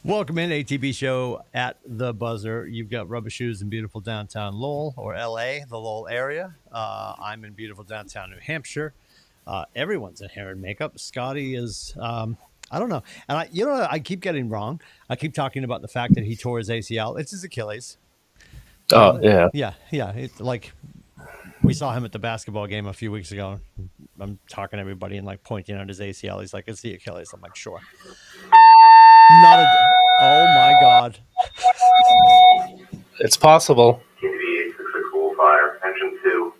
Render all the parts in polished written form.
Welcome in ATB Show at the buzzer. You've got rubber shoes in beautiful downtown Lowell or LA, the Lowell area. I'm in beautiful downtown New Hampshire. Everyone's in hair and makeup. Scotty is, I don't know. And I keep getting wrong. I keep talking about the fact that he tore his ACL. It's his Achilles. Oh, yeah. Yeah. It's like we saw him at the basketball game a few weeks ago. I'm talking to everybody and like pointing at his ACL. He's like, it's the Achilles. I'm like, sure. Not a. Oh my God. It's possible. ATB 866 fire, engine 2,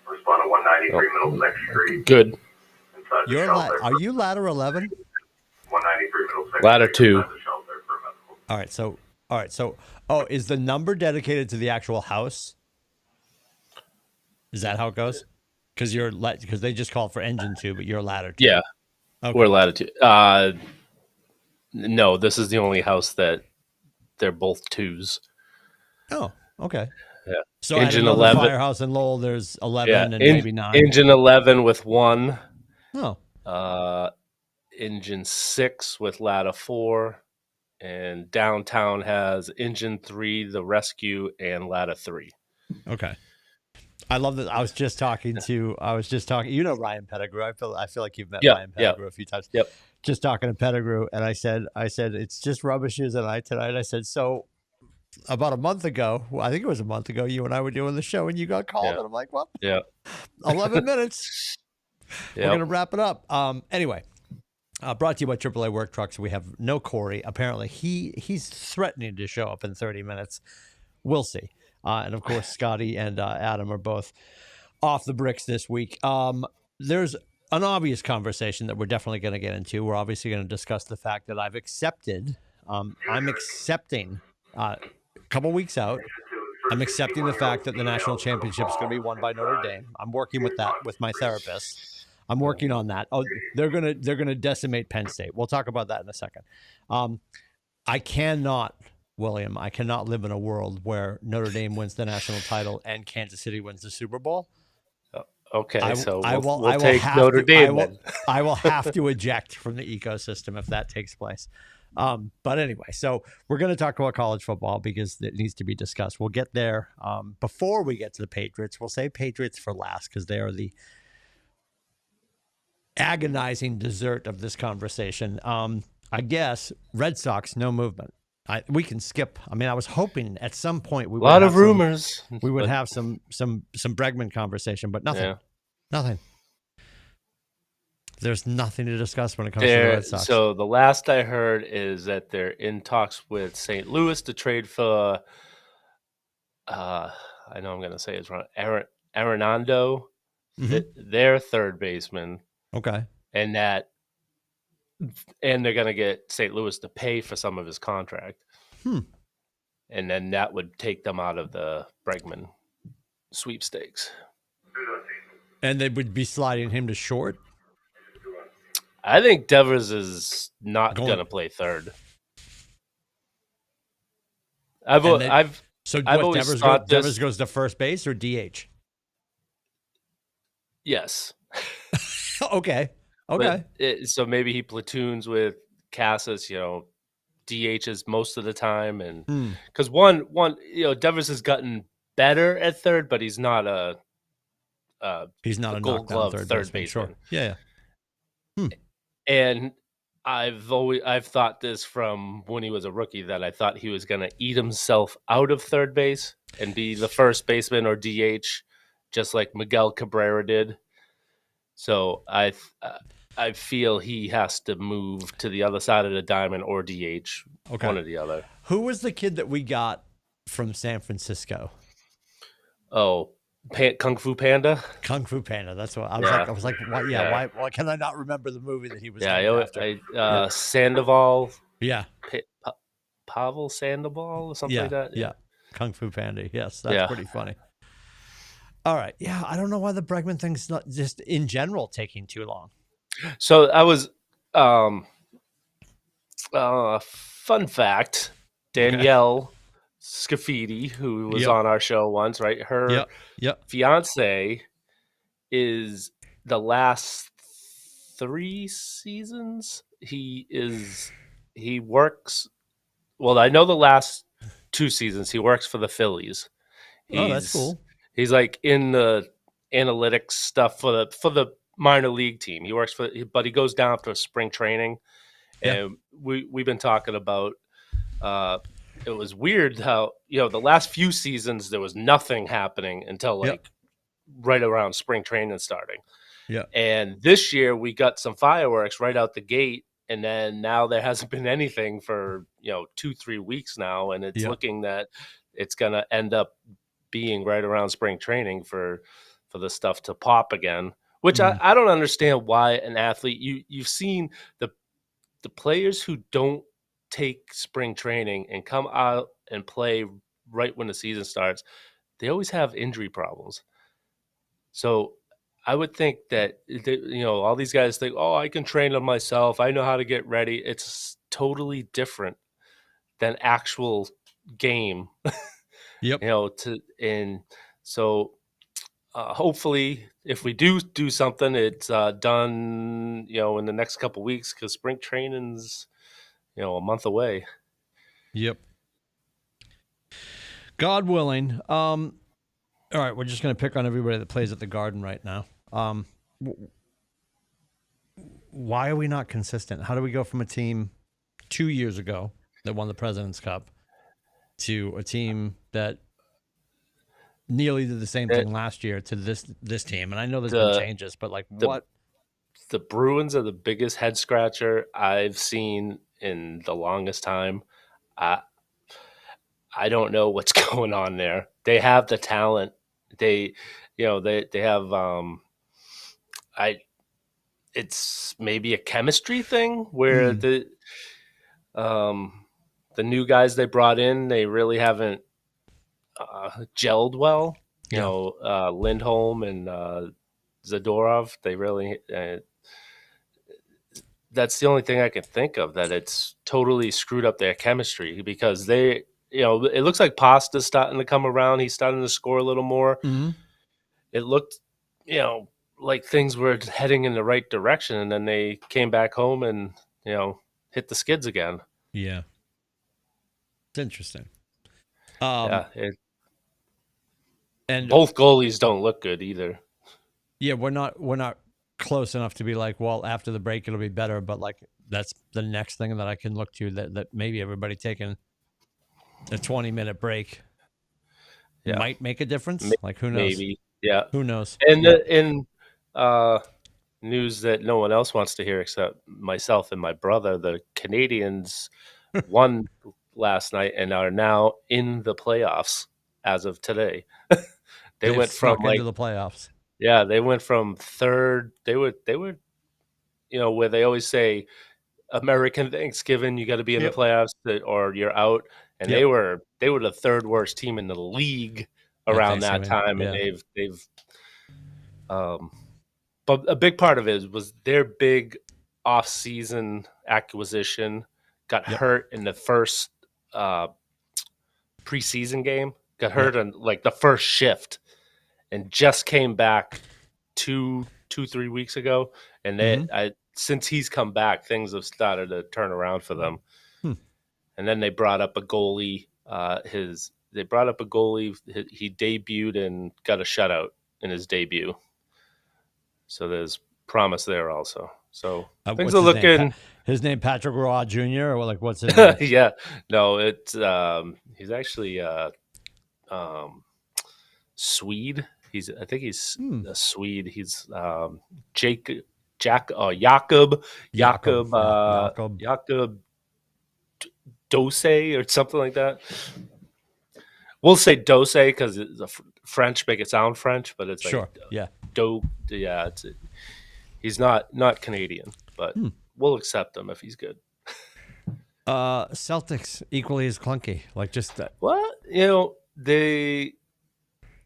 respond to 193 Middlesex Street. Good. Inside the shelter. Are you ladder 11? 193 Middlesex Ladder Street. 2. Inside the shelter for medical. All right. So, is the number dedicated to the actual house? Is that how it goes? Because because they just called for engine 2, but you're ladder 2. Yeah, Okay. we're ladder 2. No, this is the only house that they're both 2s. Oh, okay. Yeah. So Engine at another 11. firehouse in Lowell, there's 11 Yeah, and maybe 9. Engine 11 with 1. Oh, Engine 6 with ladder 4. And downtown has engine 3, the rescue, and ladder 3. okay. I love that. I was just talking. You know Ryan Pettigrew. I feel like you've met Ryan Pettigrew a few times. Yep. Just talking to Pettigrew, and I said it's just rubber shoes and I tonight. I said so. About a month ago, I think it was a month ago, you and I were doing the show, and you got called, and I'm like, well, Yeah. 11 minutes. Yep. We're gonna wrap it up. Anyway. Brought to you by AAA Work Trucks. We have no Corey. Apparently, he's threatening to show up in 30 minutes. We'll see. And of course, Scotty and Adam are both off the bricks this week. There's an obvious conversation that we're definitely going to get into. We're obviously going to discuss the fact that I'm accepting, a couple weeks out, I'm accepting the fact that the national championship is going to be won by Notre Dame. I'm working with that with my therapist. I'm working on that. Oh, they're gonna decimate Penn State. We'll talk about that in a second. I cannot live in a world where Notre Dame wins the national title and Kansas City wins the Super Bowl. Okay, we'll take Notre Dame. I will have to eject from the ecosystem if that takes place. But anyway, so we're going to talk about college football because it needs to be discussed. We'll get there. Before we get to the Patriots, we'll say Patriots for last because they are the agonizing dessert of this conversation. I guess Red Sox, no movement. We can skip. I mean, I was hoping at some point we would have rumors. We would have some Bregman conversation, but nothing. Yeah. Nothing. There's nothing to discuss when it comes to the Red Sox. So the last I heard is that they're in talks with St. Louis to trade for, I know I'm going to say it's wrong, Arenado, their third baseman. Okay. And they're going to get St. Louis to pay for some of his contract. And then that would take them out of the Bregman sweepstakes. And they would be sliding him to short? I think Devers is not going to play third. Devers goes to first base or DH? Yes. Okay. So maybe he platoons with Casas, DHs most of the time, and because one, Devers has gotten better at third, but he's not a Gold Glove third baseman. Sure. Yeah. And I've thought this from when he was a rookie that I thought he was going to eat himself out of third base and be the first baseman or DH, just like Miguel Cabrera did. So I feel he has to move to the other side of the diamond or DH, one or the other. Who was the kid that we got from San Francisco? Oh, Kung Fu Panda. Kung Fu Panda. That's what I was like. I was like, why can I not remember the movie that he was? Sandoval. Yeah. Pavel Sandoval or something like that. Yeah. Kung Fu Panda. Yes, that's pretty funny. All right. Yeah, I don't know why the Bregman thing's not just in general taking too long. So I was fun fact, Danielle Scafidi, who was on our show once, right? Her fiance is the last 3 seasons. He works well, I know the last 2 seasons he works for the Phillies. Oh, that's He's cool. he's like in the analytics stuff for the minor league team. He works for, but he goes down for spring training, Yeah. and we've been talking about. It was weird how the last few seasons there was nothing happening until Yep. like right around spring training starting. Yeah. And this year we got some fireworks right out the gate, and then now there hasn't been anything for 2-3 weeks now, and it's Yep. looking that it's going to end up being right around spring training for the stuff to pop again. Which I don't understand why an athlete you've seen the players who don't take spring training and come out and play right when the season starts, they always have injury problems. So I would think that all these guys think, oh, I can train on myself. I know how to get ready. It's totally different than actual game. Yep. So hopefully, if we do something, it's done in the next couple weeks, because spring training's a month away. Yep. God willing. All right, we're just going to pick on everybody that plays at the Garden right now. Why are we not consistent? How do we go from a team 2 years ago that won the President's Cup to a team that nearly did the same thing last year to this team? And I know there's been changes, but what? The Bruins are the biggest head scratcher I've seen in the longest time. I don't know what's going on there. They have the talent. They have it's maybe a chemistry thing where the new guys they brought in, they really haven't gelled well. Lindholm and Zadorov, they really that's the only thing I can think of that it's totally screwed up their chemistry, because they it looks like Pasta's starting to come around. He's starting to score a little more. Mm-hmm. It looked, like things were heading in the right direction, and then they came back home and, hit the skids again. Yeah. It's interesting. And both goalies don't look good either. Yeah, we're not close enough to be like, well, after the break it'll be better, but that's the next thing that I can look to that maybe everybody taking a 20-minute break might make a difference. Who knows? Maybe. Yeah. Who knows? And in news that no one else wants to hear except myself and my brother, the Canadians won last night and are now in the playoffs as of today. They went from into the playoffs. Yeah, they went from third. They were where they always say American Thanksgiving, you got to be in the playoffs or you're out. And they were the third worst team in the league around that time, and they've but a big part of it was their big off-season acquisition got hurt in the first preseason game. Got hurt on the first shift, and just came back 2-3 weeks ago. And since he's come back, things have started to turn around for them. And then they brought up a goalie. He debuted and got a shutout in his debut. So there's promise there also. So things are looking. His name Patrick Roy Jr. or what's his name? Yeah, no, it's he's actually Swede. I think he's a Swede. He's Jakob Dose or something like that. We'll say Dose because it's French, make it sound French, but it's he's not Canadian, but we'll accept him if he's good. Celtics equally as clunky, just that. What?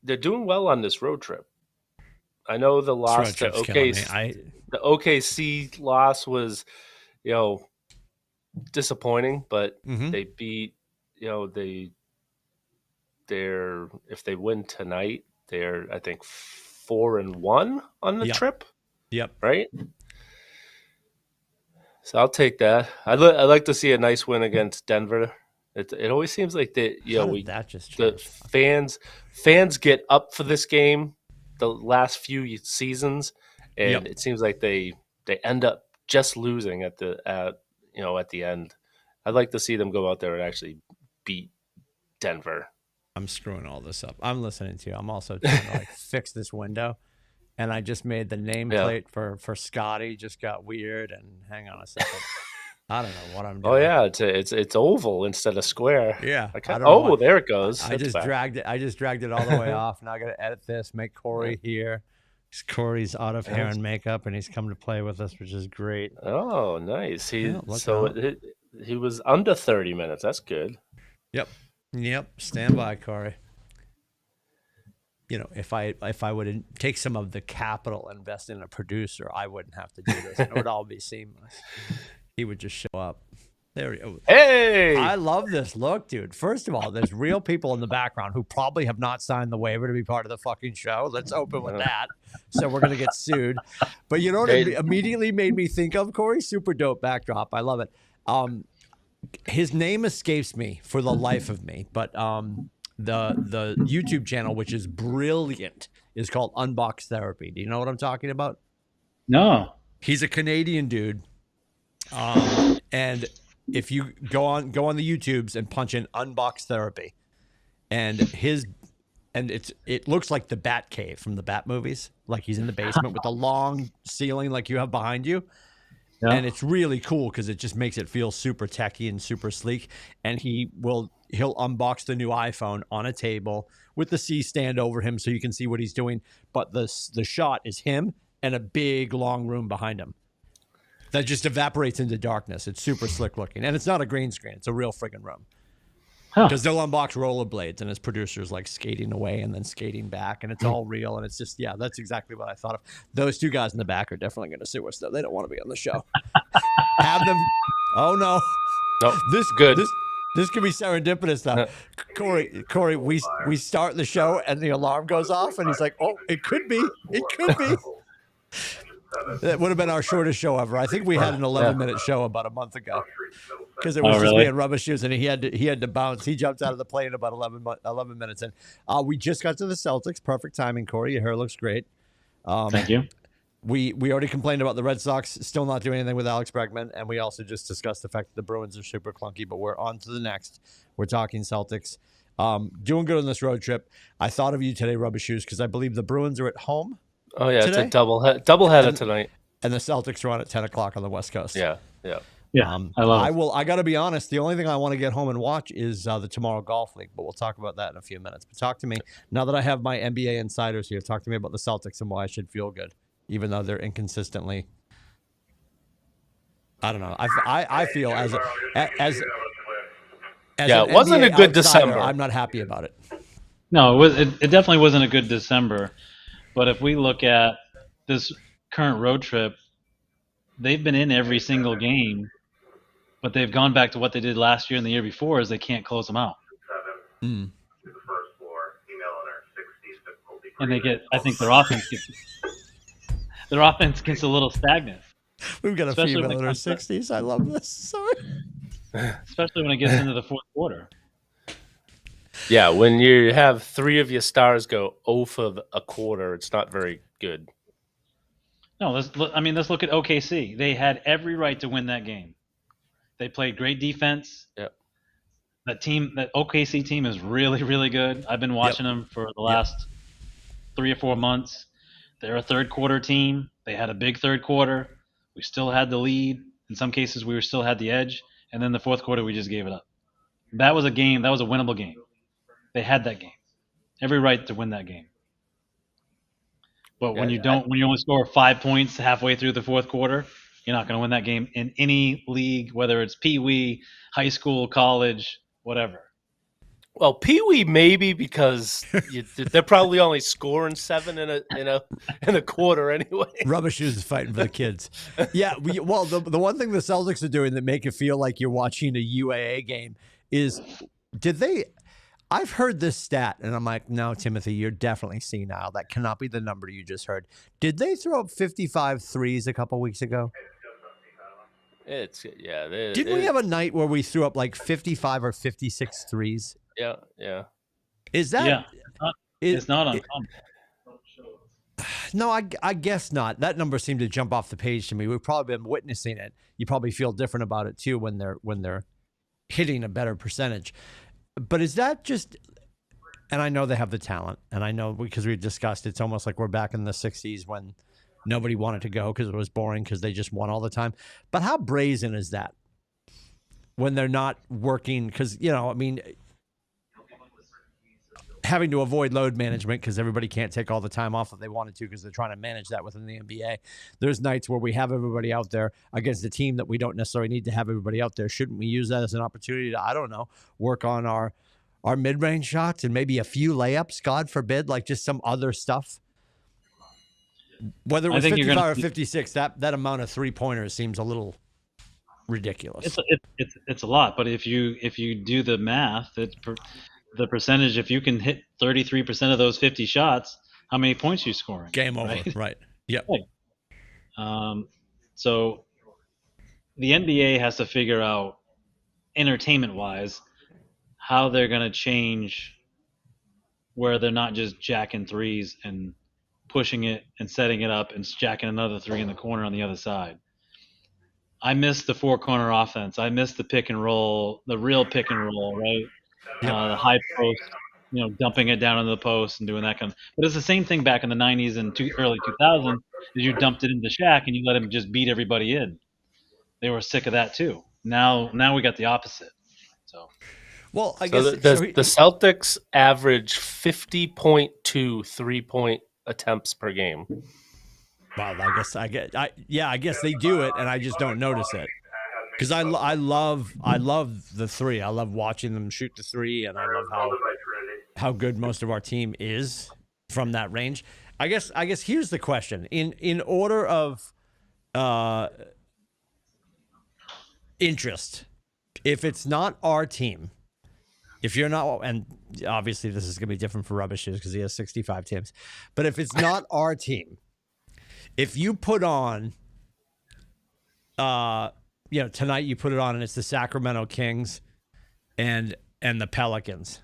They're doing well on this road trip. I know the loss to OKC. The OKC loss was, disappointing, but they beat, they're if they win tonight, they're I think 4-1 on the trip. Yep. Right. So I'll take that. I'd like to see a nice win against Denver. It always seems like How did that just the change? fans get up for this game the last few seasons, Yep. and it seems like they end up just losing at the end. I'd like to see them go out there and actually beat Denver. I'm screwing all this up. I'm listening to you. I'm also trying to like fix this window, and I just made the nameplate for Scotty just got weird. And hang on a second, I don't know what I'm doing. Oh yeah, it's oval instead of square. Yeah. There it goes. I just dragged it. I just dragged it all the way off. Now I got to edit this. Make Corey here. Corey's out of hair and makeup, and he's come to play with us, which is great. Oh, nice. He was under 30 minutes. That's good. Yep. Stand by, Corey. You know, if I would take some of the capital, invest in a producer, I wouldn't have to do this. It would all be seamless. He would just show up. There we go. Hey! I love this look, dude. First of all, there's real people in the background who probably have not signed the waiver to be part of the fucking show. Let's open with that. So we're going to get sued. But you know what it immediately made me think of, Corey? Super dope backdrop. I love it. His name escapes me for the life of me, but the YouTube channel, which is brilliant, is called Unbox Therapy. Do you know what I'm talking about? No. He's a Canadian dude. And if you go on the YouTubes and punch in Unbox Therapy, and it looks like the Bat Cave from the Bat movies, like he's in the basement with the long ceiling like you have behind you. Yeah. And it's really cool because it just makes it feel super techy and super sleek. And he'll unbox the new iPhone on a table with the C stand over him so you can see what he's doing. But the shot is him and a big long room behind him that just evaporates into darkness. It's super slick looking. And it's not a green screen. It's a real friggin' room. Because they'll unbox rollerblades and his producer's like skating away and then skating back. And it's all real. And it's just, yeah, that's exactly what I thought of. Those two guys in the back are definitely going to sue us, though. They don't want to be on the show. Have them. Oh, no. No, good. This could be serendipitous, though. Corey, we start the show and the alarm goes off. And he's like, oh, it could be. It could be. That would have been our shortest show ever. I think we had an 11-minute show about a month ago because it was just me and Rubber Shoes, and he had to bounce. He jumped out of the plane about 11 minutes in. We just got to the Celtics. Perfect timing, Corey. Your hair looks great. Thank you. We already complained about the Red Sox still not doing anything with Alex Bregman, and we also just discussed the fact that the Bruins are super clunky, but we're on to the next. We're talking Celtics. Doing good on this road trip. I thought of you today, Rubber Shoes, because I believe the Bruins are at home. Oh yeah, today? It's a doubleheader tonight. And the Celtics are on at 10 o'clock on the West Coast. Yeah. I love it. I got to be honest. The only thing I want to get home and watch is the Tomorrow Golf League, but we'll talk about that in a few minutes. But talk to me now that I have my NBA insiders here. Talk to me about the Celtics and why I should feel good, even though they're inconsistently. I don't know. I feel as it wasn't a good December. I'm not happy about it. No, it definitely wasn't a good December. But if we look at this current road trip, they've been in every single game, but they've gone back to what they did last year and the year before is they can't close them out. Mm. And I think their offense gets a little stagnant. We've got a female in her 60s. I love this. Sorry. Especially when it gets into the fourth quarter. Yeah, when you have three of your stars go 0 for a quarter, it's not very good. No, let's look at OKC. They had every right to win that game. They played great defense. Yep. That OKC team is really, really good. I've been watching them for the last 3 or 4 months. They're a third quarter team. They had a big third quarter. We still had the lead. In some cases, we still had the edge. And then the fourth quarter, we just gave it up. That was a game. That was a winnable game. They had that game. Every right to win that game. But when you only score 5 points halfway through the fourth quarter, you're not going to win that game in any league, whether it's Pee-wee, high school, college, whatever. Well, Pee-wee maybe because they're probably only scoring 7 in a quarter anyway. Rubber Shoes is fighting for the kids. Yeah, the one thing the Celtics are doing that make it feel like you're watching a UAA game is I've heard this stat, and I'm like, no, Timothy, you're definitely senile. That cannot be the number you just heard. Did they throw up 55 threes a couple weeks ago? Didn't we have a night where we threw up like 55 or 56 threes? Yeah. Is that? Yeah, it's not it- uncommon. No, I guess not. That number seemed to jump off the page to me. We've probably been witnessing it. You probably feel different about it too when they're hitting a better percentage. But is that just? And I know they have the talent, and I know because we've discussed it's almost like we're back in the '60s when nobody wanted to go because it was boring because they just won all the time. But how brazen is that when they're not working? Because I mean, having to avoid load management because everybody can't take all the time off if they wanted to because they're trying to manage that within the NBA. There's nights where we have everybody out there against a team that we don't necessarily need to have everybody out there. Shouldn't we use that as an opportunity to, I don't know, work on our mid-range shots and maybe a few layups, God forbid, like just some other stuff? Whether it was 55 or 56, that amount of three-pointers seems a little ridiculous. It's a lot, but if you do the math, the percentage, if you can hit 33% of those 50 shots, how many points are you scoring? Game over, right? Yep. So the NBA has to figure out, entertainment-wise, how they're going to change where they're not just jacking threes and pushing it and setting it up and jacking another three in the corner on the other side. I miss the four-corner offense. I miss the pick and roll, the real pick and roll, right? The high post, dumping it down into the post and doing that kind of. But it's the same thing back in the 90s and early 2000s. You dumped it into Shaq and you let him just beat everybody in. They were sick of that too. Now we got the opposite. So. Well, I guess the Celtics average 50.2 3-point attempts per game. Well, I guess they do it, and I just don't notice it because I love the three. I love watching them shoot the three, and I love how good most of our team is from that range. I guess here's the question: in order of interest, if it's not our team. If you're not, and obviously this is going to be different for Rubbish because he has 65 teams, but if it's not our team, if you put on, tonight you put it on and it's the Sacramento Kings and the Pelicans,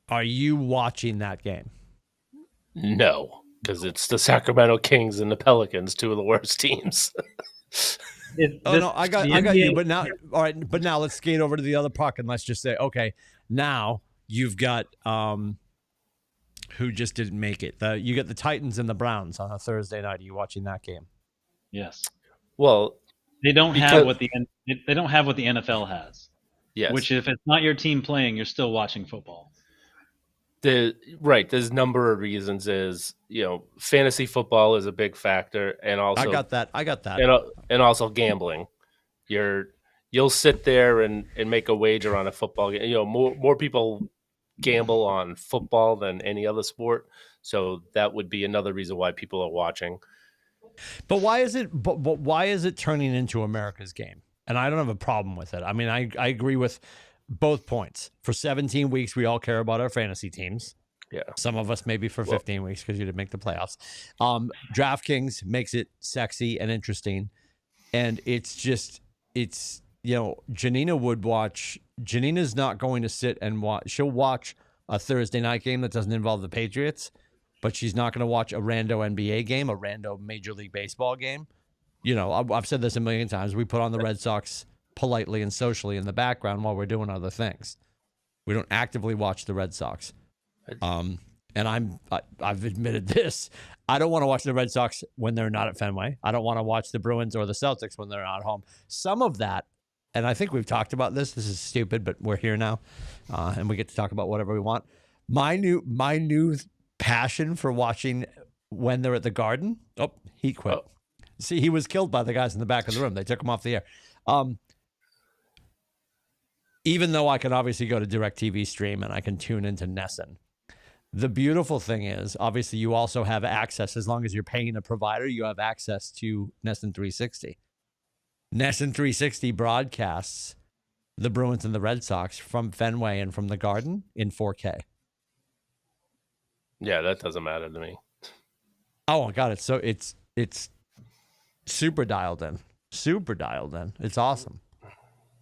are you watching that game? No, because it's the Sacramento Kings and the Pelicans, two of the worst teams. I got you. But now, all right. But now let's skate over to the other puck and let's just say, okay, now you've got who just didn't make it. You got the Titans and the Browns on a Thursday night. Are you watching that game? Yes. Well, they don't have what the NFL has. Yes. Which, if it's not your team playing, you're still watching football. There's a number of reasons. Fantasy football is a big factor, and also I got that, and also gambling. You'll sit there and make a wager on a football game. More people gamble on football than any other sport, so that would be another reason why people are watching. But why is it? But why is it turning into America's game? And I don't have a problem with it. I mean, I agree with both points. For 17 weeks, we all care about our fantasy teams. Yeah. Some of us maybe for 15 weeks because you didn't make the playoffs. DraftKings makes it sexy and interesting. And Janina would watch. Janina's not going to sit and watch. She'll watch a Thursday night game that doesn't involve the Patriots, but she's not going to watch a rando NBA game, a rando Major League Baseball game. I've said this a million times. We put on the Red Sox politely and socially in the background while we're doing other things. We don't actively watch the Red Sox. And I've admitted this. I don't want to watch the Red Sox when they're not at Fenway. I don't want to watch the Bruins or the Celtics when they're not at home. Some of that, and I think we've talked about this. This is stupid, but we're here now, and we get to talk about whatever we want. My new passion for watching when they're at the Garden. Oh, he quit. Oh. See, he was killed by the guys in the back of the room. They took him off the air. Even though I can obviously go to DirecTV stream and I can tune into Nesson. The beautiful thing is, obviously, you also have access. As long as you're paying a provider, you have access to Nesson 360. Nesson 360 broadcasts the Bruins and the Red Sox from Fenway and from the Garden in 4K. Yeah, that doesn't matter to me. Oh my God, it's super dialed in. Super dialed in. It's awesome.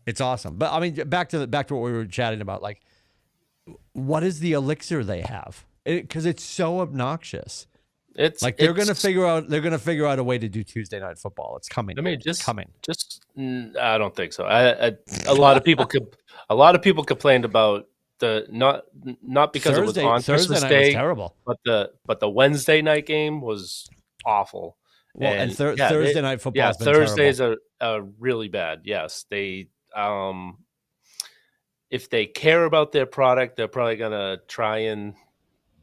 It's awesome. But I mean, back to what we were chatting about. Like, what is the elixir they have? Because it's so obnoxious. They're gonna figure out a way to do Tuesday Night Football. It's coming. I mean, coming. I don't think so. A lot of people complained about the not because Thursday, it was on Thursday Christmas night Day, was terrible. but the Wednesday night game was awful. Well, and Thursday Night Football. Yeah, Thursdays are really bad. Yes, they if they care about their product, they're probably gonna try and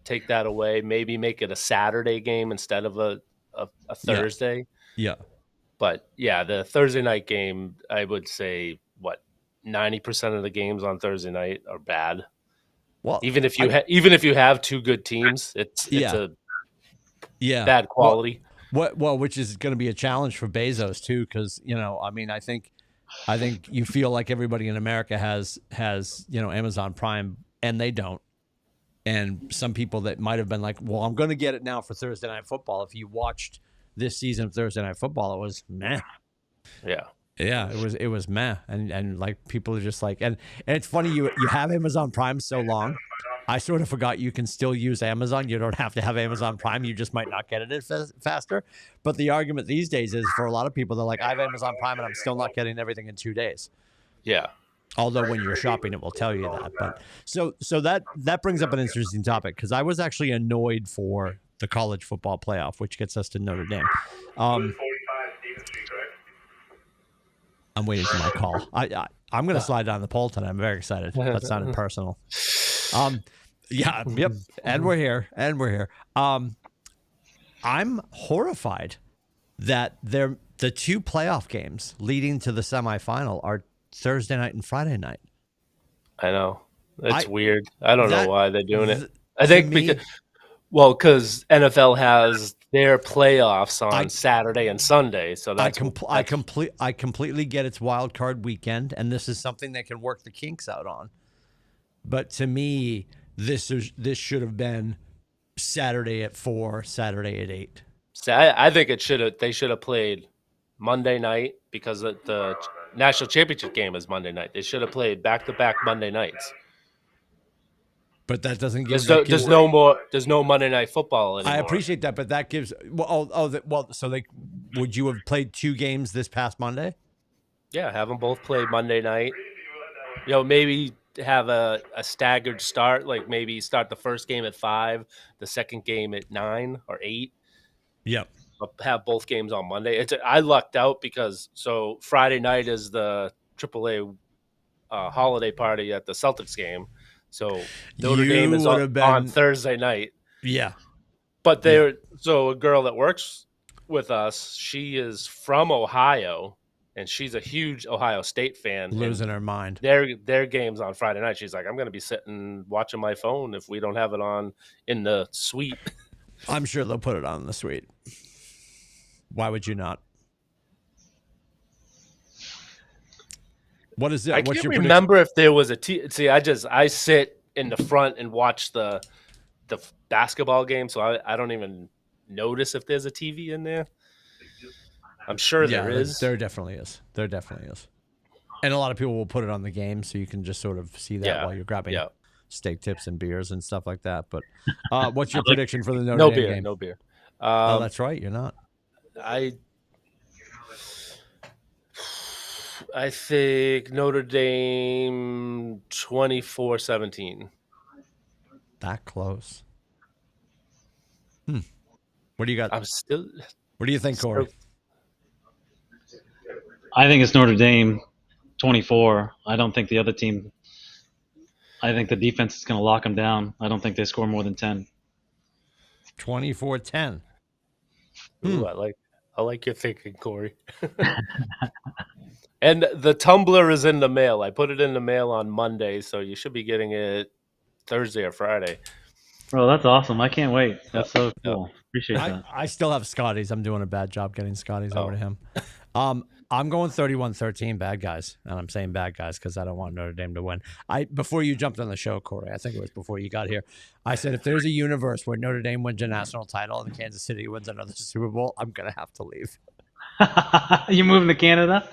take that away. Maybe make it a Saturday game instead of a Thursday. Yeah. But yeah, the Thursday night game, I would say 90% of the games on Thursday night are bad. Well, even if you have two good teams, it's a bad quality. Which is going to be a challenge for Bezos too, because I mean, I think you feel like everybody in America has Amazon Prime, and they don't. And some people that might have been like, well, I'm going to get it now for Thursday Night Football. If you watched this season of Thursday Night Football, it was meh. Yeah. Yeah, it was meh, and like people are just like, and it's funny you have Amazon Prime so long. I sort of forgot you can still use Amazon. You don't have to have Amazon Prime. You just might not get it faster. But the argument these days is for a lot of people, they're like, I have Amazon Prime and I'm still not getting everything in 2 days. Yeah. Although when you're shopping, it will tell you that. But so that brings up an interesting topic, because I was actually annoyed for the college football playoff, which gets us to Notre Dame. I'm waiting for my call. I'm going to slide down the pole tonight. I'm very excited. That sounded personal. Yeah. Yep. And we're here. I'm horrified that the two playoff games leading to the semifinal are Thursday night and Friday night. I know. It's weird. I don't know why they're doing it. I think because NFL has their playoffs on Saturday and Sunday, so that's I completely get it's wild card weekend, and this is something they can work the kinks out on. But to me, this should have been Saturday at 4, Saturday at 8. So I think they should have played Monday night, because the national championship game is Monday night. They should have played back-to-back Monday nights. But that doesn't give. There's no Monday Night Football anymore. I appreciate that, but that gives. So would you have played 2 games this past Monday? Yeah, have them both play Monday night. Maybe have a staggered start, like maybe start the first game at 5, the second game at 9 or 8. Yep. Have both games on Monday. I lucked out because Friday night is the AAA holiday party at the Celtics game. So Notre Dame is on Thursday night. Yeah. But a girl that works with us, she is from Ohio, and she's a huge Ohio State fan. Losing her mind. Their game's on Friday night. She's like, I'm going to be sitting watching my phone if we don't have it on in the suite. I'm sure they'll put it on in the suite. Why would you not? What is it? I can't remember if there was a See, I sit in the front and watch the basketball game, so I don't even notice if there's a TV in there. I'm sure there is. There definitely is. And a lot of people will put it on the game, so you can just sort of see that while you're grabbing steak tips and beers and stuff like that. But what's your prediction for the Notre Dame game? No beer. Oh, that's right. You're not. I think Notre Dame 24-17. That close. What do you got? What do you think, Corey? I think it's Notre Dame 24. I don't think the other team. I think the defense is going to lock them down. I don't think they score more than 10. 24-10. Ooh, I like your thinking, Corey. And the tumbler is in the mail. I put it in the mail on Monday, so you should be getting it Thursday or Friday. Bro, that's awesome. I can't wait. That's so cool. Appreciate that. I still have Scotty's. I'm doing a bad job getting Scotty's over to him. I'm going 31-13 bad guys, and I'm saying bad guys because I don't want Notre Dame to win. Before you jumped on the show, Corey, I think it was before you got here, I said if there's a universe where Notre Dame wins a national title and Kansas City wins another Super Bowl, I'm going to have to leave. You moving to Canada?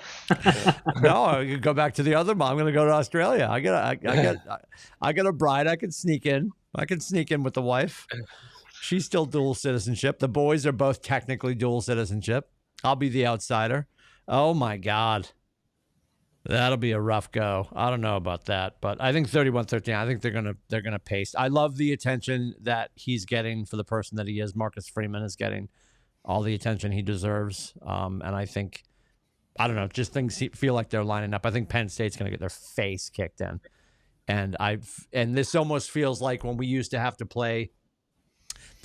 No, I could go back to the other mom. I'm going to go to Australia. I got a bride. I can sneak in. I can sneak in with the wife. She's still dual citizenship. The boys are both technically dual citizenship. I'll be the outsider. Oh my God. That'll be a rough go. I don't know about that, but I think 31-13. I think they're gonna pace. I love the attention that he's getting for the person that he is. Marcus Freeman is getting all the attention he deserves, and I think, I don't know, just things feel like they're lining up. I think Penn State's gonna get their face kicked in, and this almost feels like when we used to have to play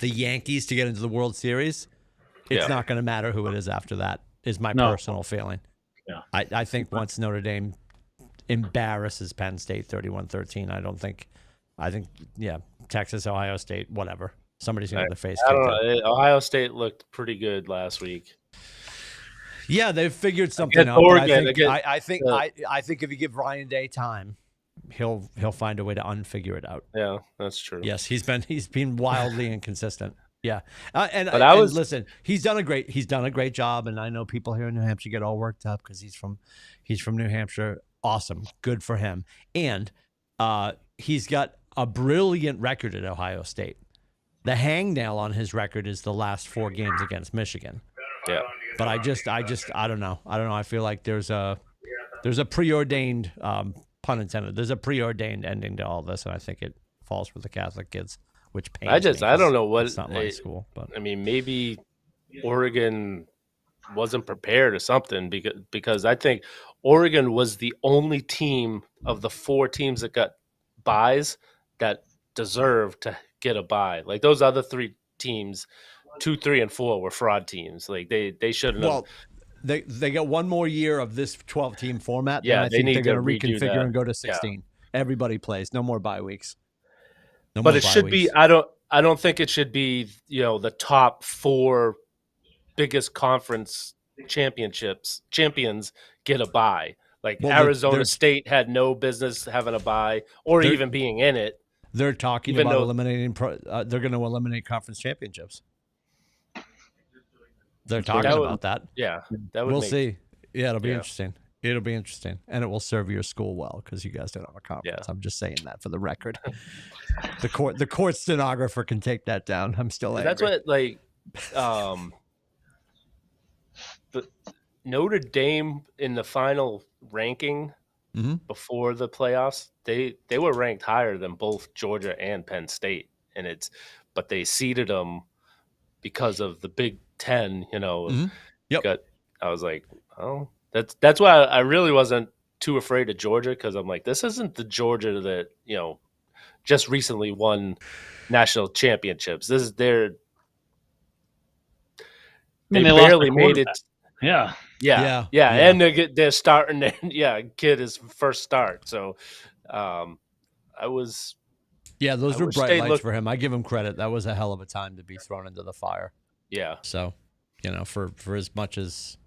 the Yankees to get into the World Series. It's not going to matter who it is after that. Is my personal feeling. Yeah. I think once Notre Dame embarrasses Penn State 31-13, I think Texas, Ohio State, whatever. Somebody's going to get their face I kicked don't know. Ohio State looked pretty good last week. Yeah, they've figured something out. Oregon, I think if you give Ryan Day time, he'll find a way to unfigure it out. Yeah, that's true. Yes, he's been wildly inconsistent. Yeah, listen, he's done a great job, and I know people here in New Hampshire get all worked up because he's from New Hampshire. Awesome, good for him, and he's got a brilliant record at Ohio State. The hangnail on his record is the last 4 games against Michigan. Yeah, but I don't know. I feel like there's a preordained pun intended. There's a preordained ending to all this, and I think it falls for the Catholic kids. Which pains me, I don't know what it's not my school, but I mean, maybe Oregon wasn't prepared or something because I think Oregon was the only team of the 4 teams that got buys that deserved to get a bye. Like those other 3 teams, 2, 3, and 4 were fraud teams. Like they shouldn't. Well, they got one more year of this 12-team format. Yeah, I think they're going to reconfigure and go to 16. Yeah. Everybody plays. No more bye weeks. But it should be. I don't think it should be. The top 4 biggest conference champions get a bye. Like Arizona State had no business having a bye or even being in it. They're talking about eliminating. They're going to eliminate conference championships. They're talking about that. Yeah, that would. We'll see. Yeah, it'll be interesting. It'll be interesting, and it will serve your school well because you guys don't have a conference. Yeah. I'm just saying that for the record. The court stenographer can take that down. I'm still angry. That's what the Notre Dame in the final ranking before the playoffs. They were ranked higher than both Georgia and Penn State, but they seeded them because of the Big Ten. Yep. I was like, oh. That's why I really wasn't too afraid of Georgia because I'm like, this isn't the Georgia that just recently won national championships. This is they barely made it. Yeah. And they're starting. Kid his first start. So, I was. Yeah, those were bright lights for him. I give him credit. That was a hell of a time to be thrown into the fire. Yeah. So, for as much as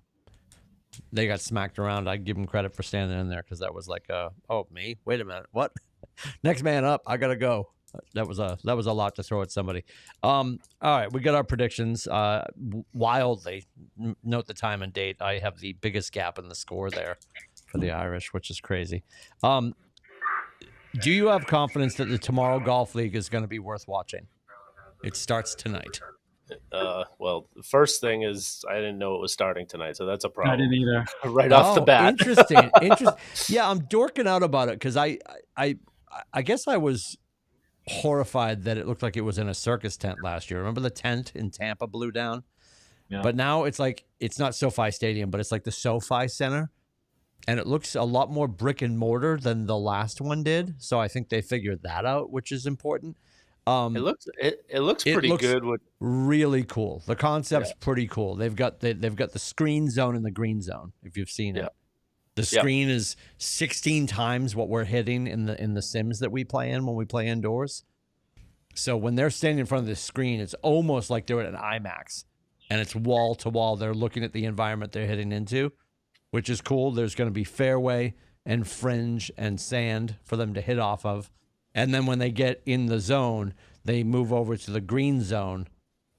they got smacked around, I give him credit for standing in there because that was like, me? Wait a minute, what? Next man up, I gotta go. That was a lot to throw at somebody. All right, we got our predictions. Wildly, note the time and date. I have the biggest gap in the score there for the Irish, which is crazy. Do you have confidence that the Tomorrow Golf League is going to be worth watching? It starts tonight. Well, the first thing is I didn't know it was starting tonight, so that's a problem. I didn't either. Right off the bat. Interesting. Yeah, I'm dorking out about it because I guess I was horrified that it looked like it was in a circus tent last year. Remember the tent in Tampa blew down? Yeah. But now it's like it's not SoFi Stadium, but it's like the SoFi Center, and it looks a lot more brick and mortar than the last one did. So I think they figured that out, which is important. It looks pretty good. Really cool. The concept's pretty cool. They've got the screen zone and the green zone. If you've seen it, the screen is 16 times what we're hitting in the sims that we play in when we play indoors. So when they're standing in front of the screen, it's almost like they're at an IMAX, and it's wall to wall. They're looking at the environment they're hitting into, which is cool. There's going to be fairway and fringe and sand for them to hit off of. And then when they get in the zone, they move over to the green zone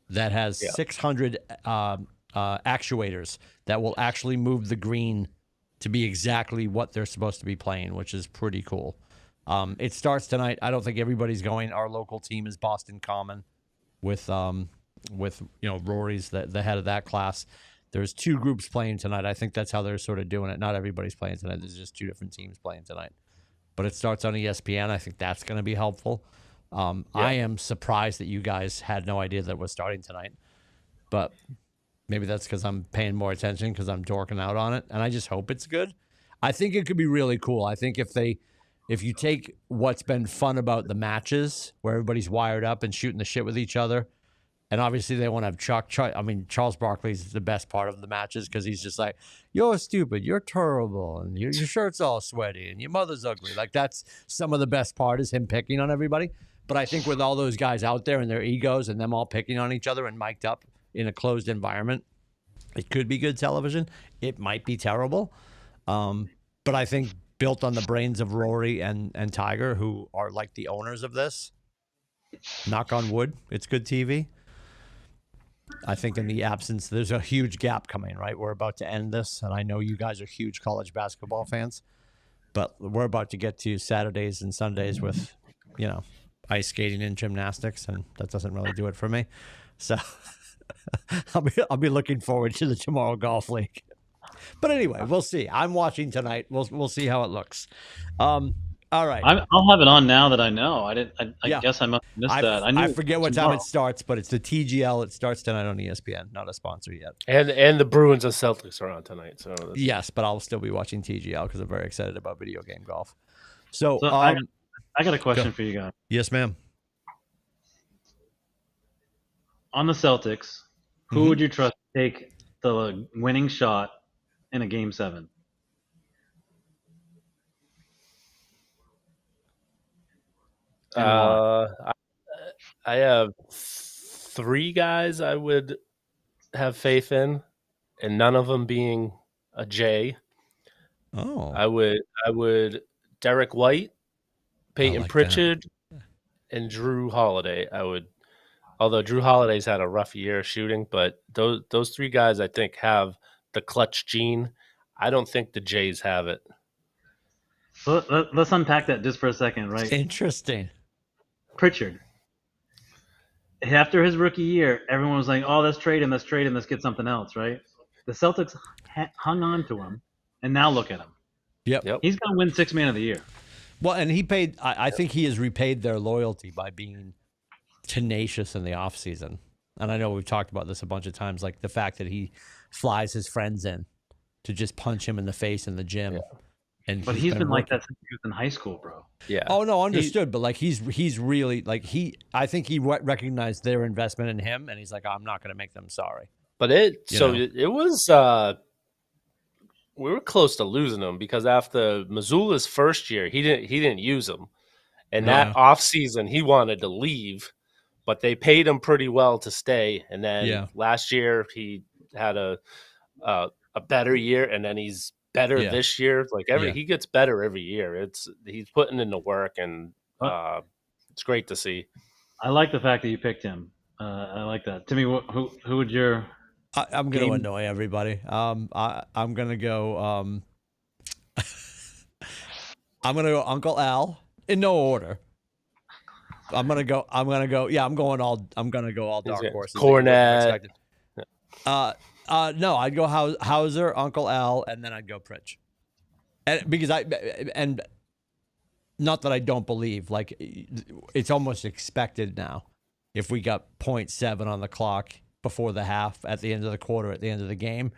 that has 600 actuators that will actually move the green to be exactly what they're supposed to be playing, which is pretty cool. It starts tonight. I don't think everybody's going. Our local team is Boston Common with Rory's the head of that class. There's 2 groups playing tonight. I think that's how they're sort of doing it. Not everybody's playing tonight. There's just 2 different teams playing tonight. But it starts on ESPN. I think that's going to be helpful. I am surprised that you guys had no idea that it was starting tonight. But maybe that's because I'm paying more attention because I'm dorking out on it. And I just hope it's good. I think it could be really cool. I think if you take what's been fun about the matches where everybody's wired up and shooting the shit with each other, and obviously they want to have Chuck. I mean, Charles Barkley's the best part of the matches because he's just like, you're stupid, you're terrible, and your shirt's all sweaty, and your mother's ugly. Like, that's some of the best part is him picking on everybody. But I think with all those guys out there and their egos and them all picking on each other and mic'd up in a closed environment, it could be good television. It might be terrible. But I think built on the brains of Rory and Tiger, who are like the owners of this, knock on wood, it's good TV. I think in the absence, there's a huge gap coming, right? We're about to end this, and I know you guys are huge college basketball fans, but we're about to get to Saturdays and Sundays with, ice skating and gymnastics, and that doesn't really do it for me. So I'll be looking forward to the Tomorrow Golf League. But anyway, we'll see. I'm watching tonight. We'll see how it looks. All right. I'll have it on now that I know. I guess I must have missed that. I forget what time it starts, but it's the TGL. It starts tonight on ESPN. Not a sponsor yet. And the Bruins and Celtics are on tonight. So yes, but I'll still be watching TGL because I'm very excited about video game golf. So I got a question for you guys. Yes, ma'am. On the Celtics, who would you trust to take the winning shot in a Game 7? I have 3 guys I would have faith in, and none of them being a J. Oh, I would Derek White, Peyton Pritchard, and Drew Holiday. Although Drew Holiday's had a rough year shooting, but those 3 guys I think have the clutch gene. I don't think the Jays have it. So let's unpack that just for a second, right? Interesting. Pritchard. After his rookie year, everyone was like, "Oh, let's trade him, let's get something else," right? The Celtics hung on to him, and now look at him. Yep. He's going to win 6th Man of the Year. Well, and he paid. I think he has repaid their loyalty by being tenacious in the offseason. And I know we've talked about this a bunch of times, like the fact that he flies his friends in to just punch him in the face in the gym. Yeah. But he's been like that since he was in high school, bro. Yeah. Oh no, understood. But like he's really like I think he recognized their investment in him, and he's like, I'm not going to make them sorry. But it was we were close to losing him because after Missoula's first year, he didn't use him, and that off season he wanted to leave, but they paid him pretty well to stay. And then last year he had a better year, and then he's better this year. Like he gets better every year. He's putting in the work, and it's great to see. I like the fact that you picked him. I like that. Timmy, who would your? I'm going to annoy everybody. I'm going to go. I'm going to go Uncle Al in no order. I'm going to go. Yeah, I'm going to go all dark horses. Cornette. No, I'd go Hauser, Uncle Al, and then I'd go Pritch. And because and not that I don't believe, like it's almost expected now. If we got 0.7 on the clock before the half, at the end of the quarter, at the end of the game,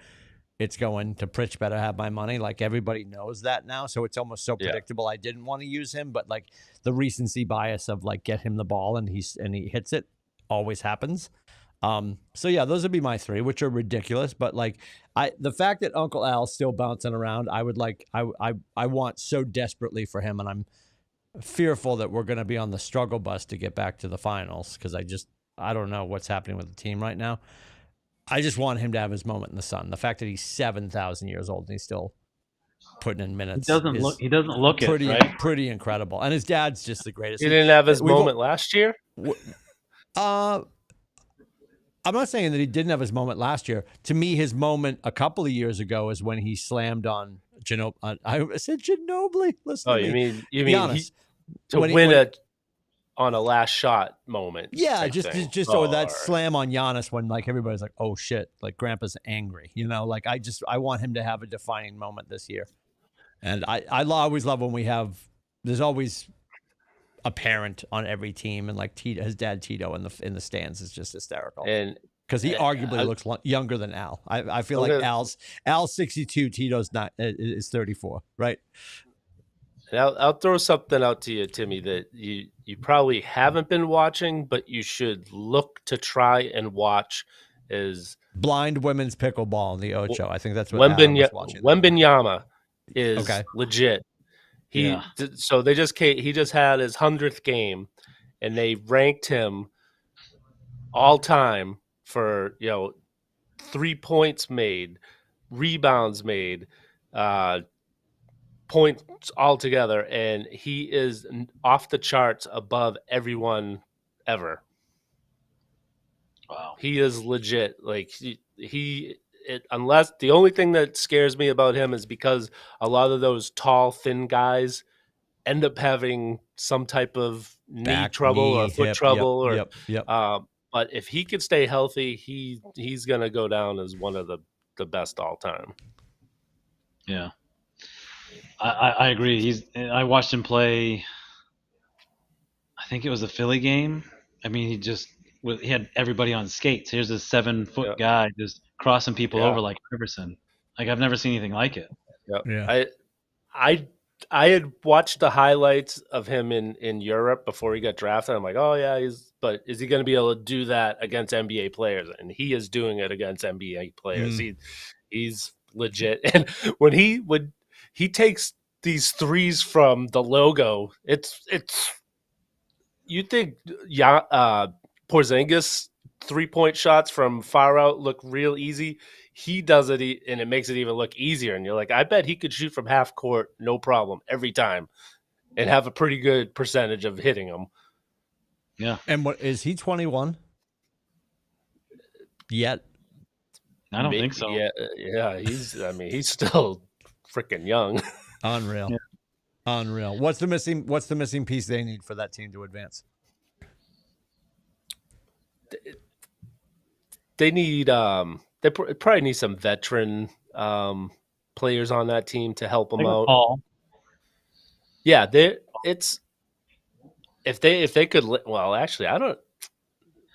it's going to Pritch better have my money. Like everybody knows that now, so it's almost so predictable. I didn't want to use him, but like the recency bias of like get him the ball and he hits it always happens. So yeah, those would be my 3, which are ridiculous. But like the fact that Uncle Al's still bouncing around, I want so desperately for him, and I'm fearful that we're going to be on the struggle bus to get back to the finals because I don't know what's happening with the team right now. I just want him to have his moment in the sun. The fact that he's 7,000 years old and he's still putting in minutes. He doesn't look pretty, it, right? Pretty incredible. And his dad's just the greatest. He didn't have his moment last year? I'm not saying that he didn't have his moment last year. To me, his moment a couple of years ago is when he slammed on Ginobili. I said Ginobili. Listen Oh, to me. you mean Giannis. to When he- win when- on a last shot moment? Yeah, type just thing. or that slam on Giannis when like everybody's like, oh shit, like Grandpa's angry. Like I want him to have a defining moment this year. And I always love when we have. There's always a parent on every team, and like Tito, his dad Tito in the stands is just hysterical. And Because he arguably looks younger than Al. I feel like Al's 62, Tito's not is 34, right? And I'll throw something out to you, Timmy, that you probably haven't been watching, but you should look to try and watch. Is Blind women's pickleball in the Ocho. I think that's what Adam was watching. Wembenyama is Okay. legit. He just had his 100th game, and they ranked him all time for 3 points made, rebounds made, points altogether, and he is off the charts above everyone ever. Wow. He is legit. Like unless the only thing that scares me about him is because a lot of those tall, thin guys end up having some type of knee trouble or foot hip, trouble. Yep. But if he could stay healthy, he's gonna go down as one of the best all time. Yeah. I agree. I watched him play. I think it was a Philly game. I mean, he had everybody on skates. Here's this 7-foot guy just crossing people over like Iverson. Like I've never seen anything like it. Yeah. I had watched the highlights of him in Europe before he got drafted. I'm like, oh yeah, but is he going to be able to do that against NBA players? And he is doing it against NBA players. He's legit. And when he takes these threes from the logo, it's you think Porzingis 3-point shots from far out look real easy. He does it, and it makes it even look easier. And you're like, I bet he could shoot from half court, no problem, every time, and have a pretty good percentage of hitting them. Yeah. And what is he 21 yet? I don't think so. Yeah. He's still freaking young. Unreal. Yeah. Unreal. What's the missing piece they need for that team to advance? They need they probably need some veteran players on that team to help them out. Paul. Yeah, if they could. Well, actually, I don't.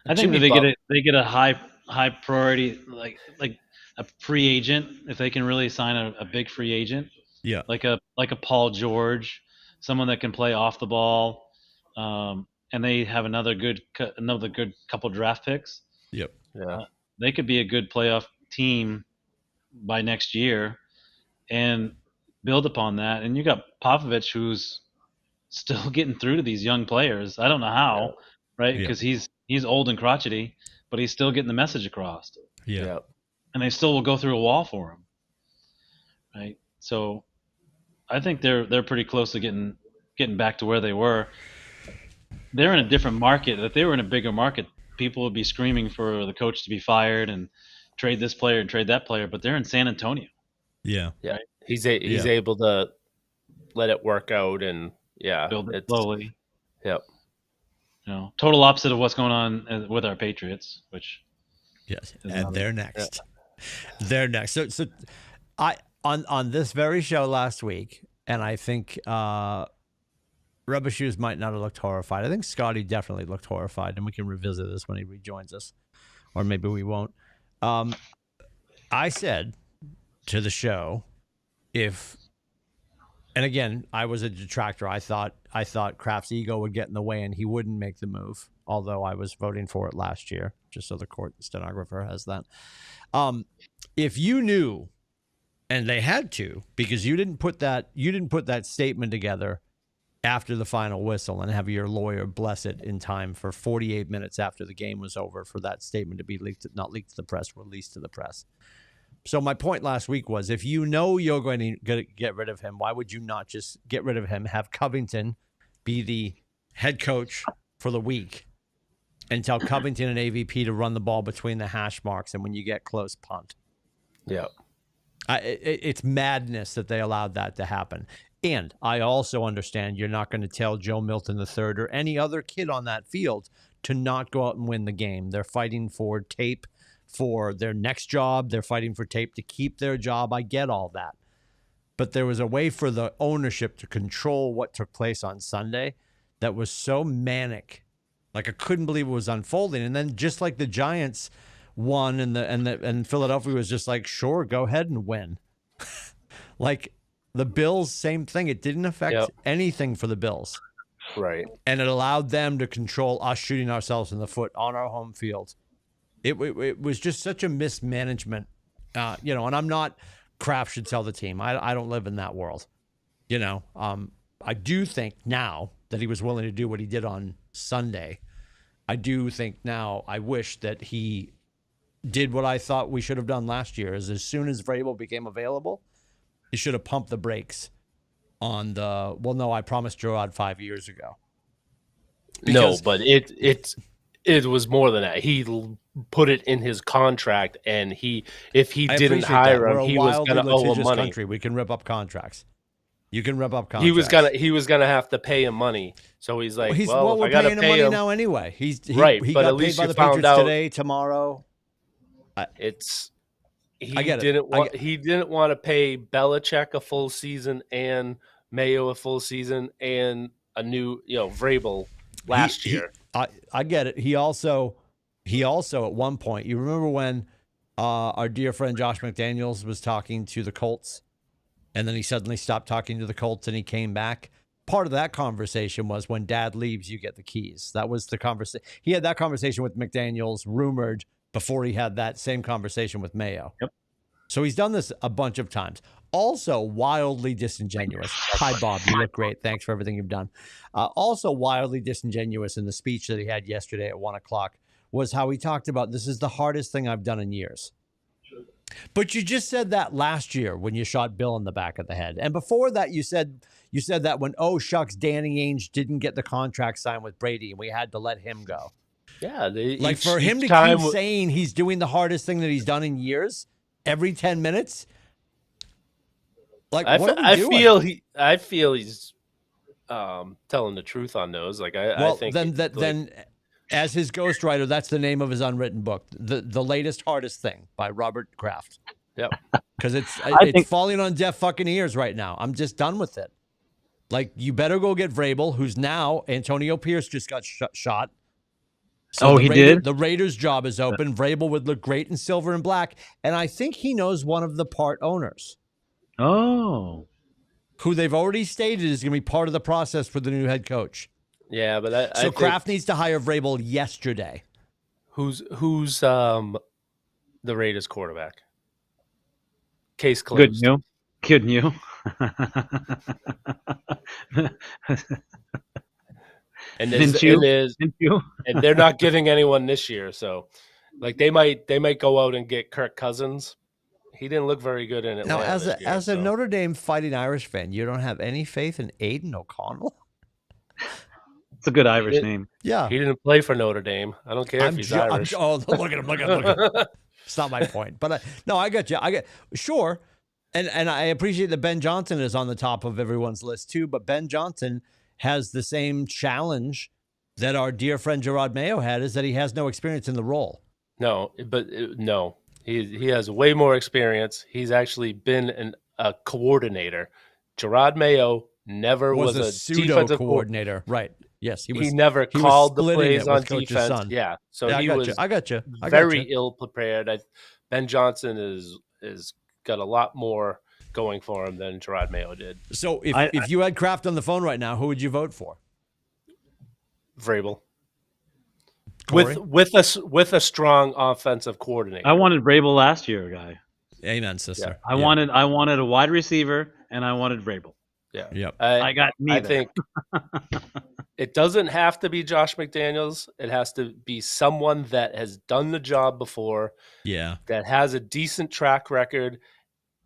I think that they get a high priority like a free agent if they can really sign a big free agent. Yeah, like a Paul George, someone that can play off the ball, and they have another good couple draft picks. Yep. Yeah. They could be a good playoff team by next year and build upon that. And you got Popovich, who's still getting through to these young players. I don't know how, right? Because he's old and crotchety, but he's still getting the message across. Yeah. And they still will go through a wall for him, right? So I think they're pretty close to getting back to where they were. They're in a different market. If they were in a bigger market, people would be screaming for the coach to be fired and trade this player and trade that player. But they're in San Antonio. Yeah. Right? He's able to let it work out and build it slowly. Yep. Total opposite of what's going on with our Patriots, which and they're next. Yeah. They're next. So I on this very show last week, and I think Rubber Shoes might not have looked horrified. I think Scotty definitely looked horrified, and we can revisit this when he rejoins us, or maybe we won't. I said to the show, and again, I was a detractor. I thought Kraft's ego would get in the way and he wouldn't make the move, although I was voting for it last year, just so the court stenographer has that. If you knew, and they had to, because you didn't put that statement together after the final whistle and have your lawyer bless it in time for 48 minutes after the game was over for that statement to be not leaked to the press, released to the press. So my point last week was, if you know you're going to get rid of him, why would you not just get rid of him, have Covington be the head coach for the week, and tell Covington and AVP to run the ball between the hash marks, and when you get close, punt. Yeah. It's madness that they allowed that to happen. And I also understand you're not going to tell Joe Milton III or any other kid on that field to not go out and win the game. They're fighting for tape for their next job. They're fighting for tape to keep their job. I get all that. But there was a way for the ownership to control what took place on Sunday that was so manic. Like, I couldn't believe it was unfolding. And then just like the Giants won and Philadelphia was just like, sure, go ahead and win. Like the Bills, same thing. It didn't affect anything for the Bills. Right. And it allowed them to control us shooting ourselves in the foot on our home field. It was just such a mismanagement, and I'm not, Kraft should tell the team. I don't live in that world. I do think now that he was willing to do what he did on Sunday, I do think now I wish that he did what I thought we should have done last year, is as soon as Vrabel became available, he should have pumped the brakes on I promised Gerard 5 years ago. No, but it was more than that. He put it in his contract, and if he didn't hire him, he was going to owe him money. Country. We can rip up contracts. You can rip up contracts. He was gonna have to pay him money. So he's like, if we're I got to paying him pay money him now anyway. He right, he but got at paid least by you the found Patriots out today, tomorrow. I get it. He didn't want to pay Belichick a full season and Mayo a full season and a new Vrabel last year. I get it. He also at one point, you remember when our dear friend Josh McDaniels was talking to the Colts, and then he suddenly stopped talking to the Colts and he came back? Part of that conversation was, when Dad leaves, you get the keys. That was the conversation. He had that conversation with McDaniels, rumored, before he had that same conversation with Mayo. Yep. So he's done this a bunch of times. Also wildly disingenuous. Hi, Bob. You look great. Thanks for everything you've done. Also wildly disingenuous in the speech that he had yesterday at 1:00 was how he talked about, this is the hardest thing I've done in years. But you just said that last year when you shot Bill in the back of the head. And before that, you said that when, oh, shucks, Danny Ainge didn't get the contract signed with Brady and we had to let him go. Yeah. For him to keep saying he's doing the hardest thing that he's done in years every 10 minutes. Like, what are we doing? I feel he's telling the truth on those. Like, I think then as his ghostwriter, that's the name of his unwritten book, the latest hardest thing by Robert Kraft. Yep. Because it's falling on deaf fucking ears right now. I'm just done with it. Like, you better go get Vrabel, who's now Antonio Pierce just got shot. So he did? The Raiders' job is open. Vrabel would look great in silver and black, and I think he knows one of the part owners. Oh. Who they've already stated is going to be part of the process for the new head coach. Yeah, but I think Kraft needs to hire Vrabel yesterday. Who's the Raiders quarterback? Case closed. Good new. And they're not getting anyone this year, so like they might go out and get Kirk Cousins. He didn't look very good in Atlanta. Now, as a Notre Dame Fighting Irish fan, you don't have any faith in Aiden O'Connell? It's a good Irish name. Yeah. He didn't play for Notre Dame. I don't care if he's Irish. Look at him. Look at him. It's not my point. But I got you. Sure. And I appreciate that Ben Johnson is on the top of everyone's list too. But Ben Johnson has the same challenge that our dear friend Gerard Mayo had, is that he has no experience in the role. No. He has way more experience. He's actually been a coordinator. Gerard Mayo never was a pseudo coordinator. Right. Yes, he never called the plays on defense. Son. Yeah, so yeah, he was very ill prepared. Ben Johnson is got a lot more going for him than Gerard Mayo did. So if you had Kraft on the phone right now, who would you vote for? Vrabel. With a strong offensive coordinator. I wanted Vrabel last year, guy. Amen, sister. Yeah. I wanted a wide receiver, and I wanted Vrabel. Yeah. Yep. I got neither. I think it doesn't have to be Josh McDaniels. It has to be someone that has done the job before. Yeah. That has a decent track record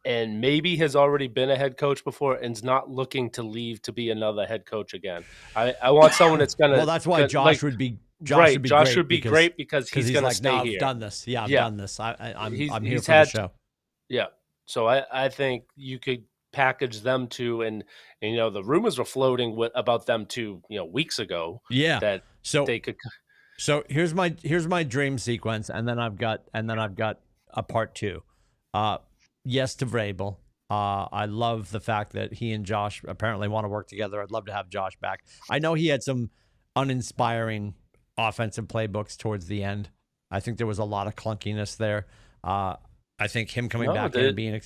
and maybe has already been a head coach before and is not looking to leave to be another head coach again. I want someone that's going to. Well, that's why Josh would be Josh would be Josh great would be great because he's going to like, stay no, here. I've done this. Yeah, I've Yeah. done this. I'm He's here for had- the show. Yeah. So I think you could package them two, and the rumors were floating about them two, weeks ago. Yeah. That So they could. So here's my dream sequence, and then I've got a part two. Yes to Vrabel. I love the fact that he and Josh apparently want to work together. I'd love to have Josh back. I know he had some uninspiring offensive playbooks towards the end. I think there was a lot of clunkiness there. I think him coming back and being